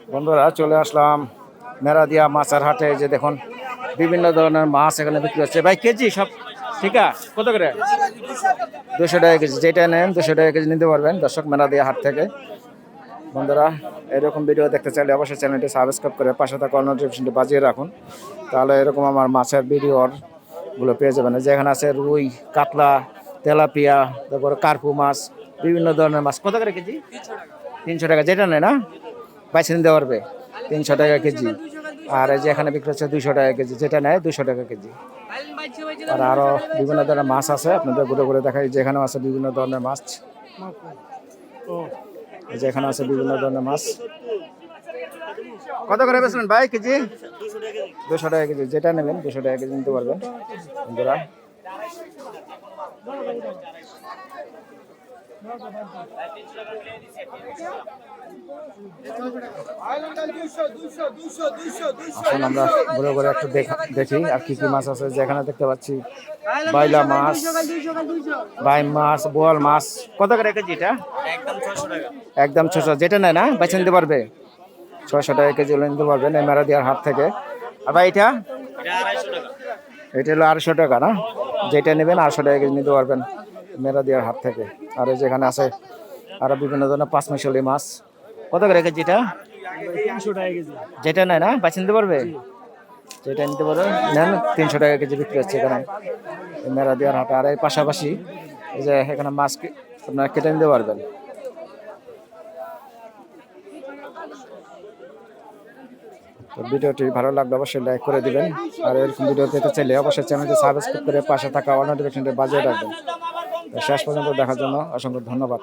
বন্ধুরা চলে আসলাম মেরাদিয়া মাছের হাটে। যে দেখুন বিভিন্ন ধরনের মাছ এখানে বিক্রি হচ্ছে। ভাই কেজি সব ঠিক আছে কত করে? 200 টাকা কেজি, যেটা নেন 200 টাকা কেজি নিতে পারবেন দর্শক মেরাদিয়া হাট থেকে। বন্ধুরা এরকম ভিডিও দেখতে চাইলে অবশ্যই চ্যানেলটি সাবস্ক্রাইব করে পাশে থাকা নোটিফিকেশনটি বাজিয়ে রাখুন, তাহলে এরকম আমার মাছের ভিডিওর গুলো পেয়ে যাবেন। যেখানে আছে রুই, কাতলা, তেলাপিয়া, তারপরে কার্পু মাছ, বিভিন্ন ধরনের মাছ। কত করে কেজি? 300 টাকা, যেটা নেয় না বাইসে নিতে পারবে 300 টাকা কেজি। আর এই যে এখানে বিক্রি হচ্ছে 200 টাকা কেজি, যেটা নেয় 200 টাকা কেজি। আর আরো বিভিন্ন ধরনের মাছ আছে, আপনাদের ঘুরে ঘুরে দেখাই। যেখানেও আছে বিভিন্ন ধরনের মাছ, এই যে এখানে আছে বিভিন্ন ধরনের মাছ। কত করে বেচলেন ভাই কেজি? 200 টাকা কেজি, যেটা নেবেন 200 টাকা কেজি নিতে পারবেন বন্ধুরা। আসুন আমরা ঘুরে ঘুরে একটু দেখি আর কি কি মাছ আছে। যেখানে দেখতে পাচ্ছি বাইলা মাছ, বাইম মাছ, বোয়াল মাছ। কত করে কেজি এটা? একদম 600, যেটা নেয় না বেছে নিতে পারবে 600 টাকা কেজি নিতে পারবেন এই মেরাদিয়ার হাট থেকে। আর ভাই এটা হলো 250 টাকা না, যেটা নেবেন 250 টাকা কেজি নিতে পারবেন মেরাদিয়ার হাট থেকে। আর এই যেখানে আছে আরো বিভিন্ন ধরনের পাঁচমিশালি মাছ। কত করে কেজি এটা? 300 টাকা কেজি। যেটা নেয় না বেছে নিতে পারবে, যেটা নিতে পারবে নেন 300 টাকা কেজি বিক্রি হচ্ছে এখানে মেরাদিয়ার হাটে। আর এর পাশাপাশি এই যে এখানে মাছ আপনারা কেটে নিতে পারবেন। তো ভিডিওটি ভালো লাগলে অবশ্যই লাইক করে দিবেন। আর এরকম ভিডিও পেতে চাইলে অবশ্যই চ্যানেলটি সাবস্ক্রাইব করে পাশে থাকা অল নোটিফিকেশনটি বাজিয়ে রাখবেন। তো শেষ পর্যন্ত দেখার জন্য অসংখ্য ধন্যবাদ।